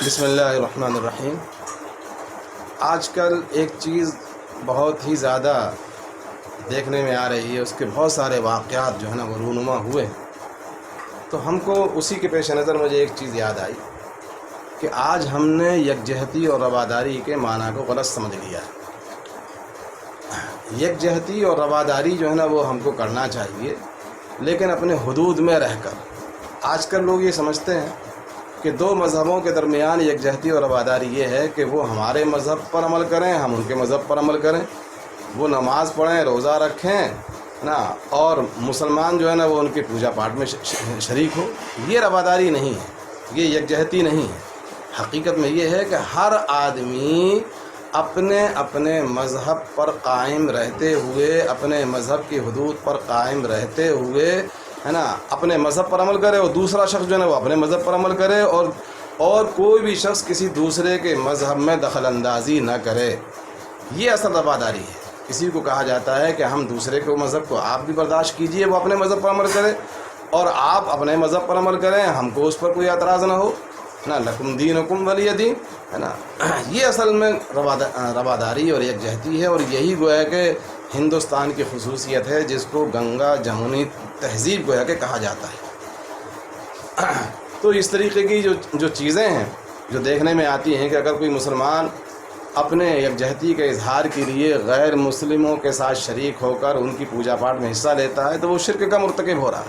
بسم اللہ الرحمن الرحیم۔ آج کل ایک چیز بہت ہی زیادہ دیکھنے میں آ رہی ہے، اس کے بہت سارے واقعات جو ہے نا وہ رونما ہوئے ہیں، تو ہم کو اسی کے پیش نظر مجھے ایک چیز یاد آئی کہ آج ہم نے یکجہتی اور رواداری کے معنی کو غلط سمجھ لیا ہے۔ یکجہتی اور رواداری جو ہے نا وہ ہم کو کرنا چاہیے، لیکن اپنے حدود میں رہ کر۔ آج کل لوگ یہ سمجھتے ہیں کہ دو مذہبوں کے درمیان یکجہتی اور رواداری یہ ہے کہ وہ ہمارے مذہب پر عمل کریں، ہم ان کے مذہب پر عمل کریں، وہ نماز پڑھیں، روزہ رکھیں نا، اور مسلمان جو ہے نا وہ ان کے پوجا پاٹ میں شریک ہو۔ یہ رواداری نہیں ہے، یہ یکجہتی نہیں ہے۔ حقیقت میں یہ ہے کہ ہر آدمی اپنے اپنے مذہب پر قائم رہتے ہوئے، اپنے مذہب کی حدود پر قائم رہتے ہوئے ہے نا اپنے مذہب پر عمل کرے، اور دوسرا شخص جو ہے نا وہ اپنے مذہب پر عمل کرے، اور کوئی بھی شخص کسی دوسرے کے مذہب میں دخل اندازی نہ کرے۔ یہ اصل رواداری ہے۔ کسی کو کہا جاتا ہے کہ ہم دوسرے کے مذہب کو آپ بھی برداشت کیجئے، وہ اپنے مذہب پر عمل کرے، اور آپ اپنے مذہب پر عمل کریں، ہم کو اس پر کوئی اعتراض نہ ہو نا، لکم دینکم ولی دین ہے نا۔ یہ اصل میں رواداری اور یکجہتی ہے، اور یہی گویا کہ ہندوستان کی خصوصیت ہے، جس کو گنگا جمنی تہذیب گویا کہ کہا جاتا ہے۔ تو اس طریقے کی جو چیزیں ہیں جو دیکھنے میں آتی ہیں کہ اگر کوئی مسلمان اپنے یکجہتی کے اظہار کے لیے غیر مسلموں کے ساتھ شریک ہو کر ان کی پوجا پاٹ میں حصہ لیتا ہے تو وہ شرک کا مرتکب ہو رہا ہے،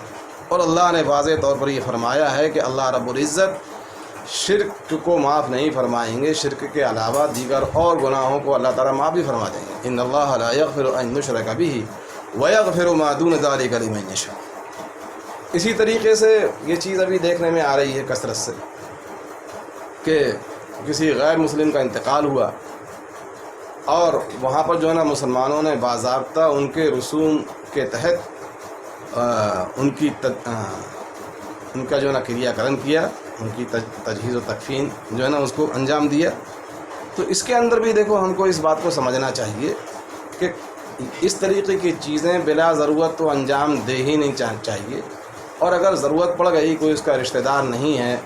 اور اللہ نے واضح طور پر یہ فرمایا ہے کہ اللہ رب العزت شرک کو معاف نہیں فرمائیں گے، شرک کے علاوہ دیگر اور گناہوں کو اللہ تعالیٰ معاف بھی فرما دیں گے۔ ان اللہ لا یغفر ان یشرک بہ ویغفر ما دون ذلک لمن یشاء۔ اسی طریقے سے یہ چیز ابھی دیکھنے میں آ رہی ہے کثرت سے کہ کسی غیر مسلم کا انتقال ہوا، اور وہاں پر جو ہے نا مسلمانوں نے باضابطہ ان کے رسوم کے تحت ان کا جو ہے نا کریا کرن کیا، ان کی تجہیز و تکفین جو ہے نا اس کو انجام دیا۔ تو اس کے اندر بھی دیکھو ہم کو اس بات کو سمجھنا چاہیے کہ اس طریقے کی چیزیں بلا ضرورت تو انجام دے ہی نہیں چاہیے، اور اگر ضرورت پڑ گئی، کوئی اس کا رشتہ دار نہیں ہے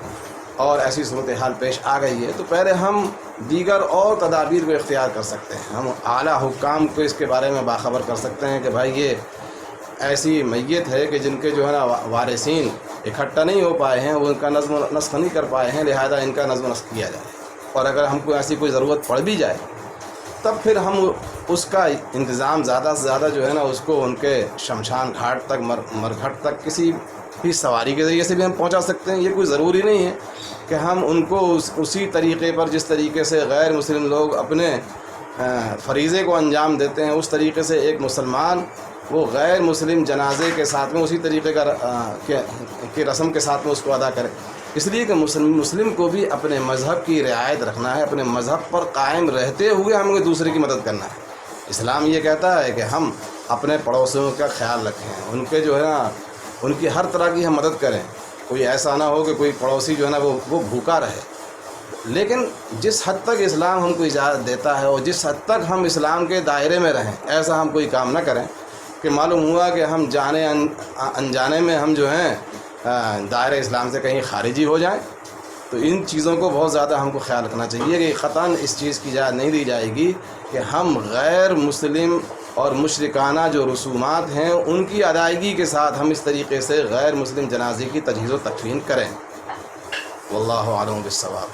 اور ایسی صورتحال پیش آ گئی ہے، تو پہلے ہم دیگر اور تدابیر کو اختیار کر سکتے ہیں۔ ہم اعلیٰ حکام کو اس کے بارے میں باخبر کر سکتے ہیں کہ بھائی یہ ایسی میت ہے کہ جن کے جو ہے نا وارثین اکٹھا نہیں ہو پائے ہیں، وہ ان کا نظم و نسخ نہیں کر پائے ہیں، لہذا ان کا نظم و نسخ کیا جائے، اور اگر ہم کو ایسی کوئی ضرورت پڑ بھی جائے تب پھر ہم اس کا انتظام زیادہ سے زیادہ جو ہے نا اس کو ان کے شمشان گھاٹ تک، مرگھٹ تک کسی بھی سواری کے ذریعے سے بھی ہم پہنچا سکتے ہیں۔ یہ کوئی ضروری نہیں ہے کہ ہم ان کو اسی طریقے پر جس طریقے سے غیر مسلم لوگ اپنے فریضے کو انجام دیتے ہیں، اس طریقے سے ایک مسلمان وہ غیر مسلم جنازے کے ساتھ میں اسی طریقے کی رسم کے ساتھ میں اس کو ادا کرے۔ اس لیے کہ مسلم کو بھی اپنے مذہب کی رعایت رکھنا ہے، اپنے مذہب پر قائم رہتے ہوئے ہمیں دوسرے کی مدد کرنا ہے۔ اسلام یہ کہتا ہے کہ ہم اپنے پڑوسیوں کا خیال رکھیں، ان کے جو ہے نا ان کی ہر طرح کی ہم مدد کریں۔ کوئی ایسا نہ ہو کہ کوئی پڑوسی جو ہے نا وہ بھوکا رہے۔ لیکن جس حد تک اسلام ہم کو اجازت دیتا ہے، اور جس حد تک ہم اسلام کے دائرے میں رہیں، ایسا ہم کوئی کام نہ کریں کہ معلوم ہوا کہ ہم جانے انجانے میں ہم جو ہیں دائرہ اسلام سے کہیں خارجی ہو جائیں۔ تو ان چیزوں کو بہت زیادہ ہم کو خیال رکھنا چاہیے کہ قطعاً اس چیز کی اجازت نہیں دی جائے گی کہ ہم غیر مسلم اور مشرکانہ جو رسومات ہیں ان کی ادائیگی کے ساتھ ہم اس طریقے سے غیر مسلم جنازے کی تجہیز و تکفین کریں۔ واللہ اعلم بالصواب۔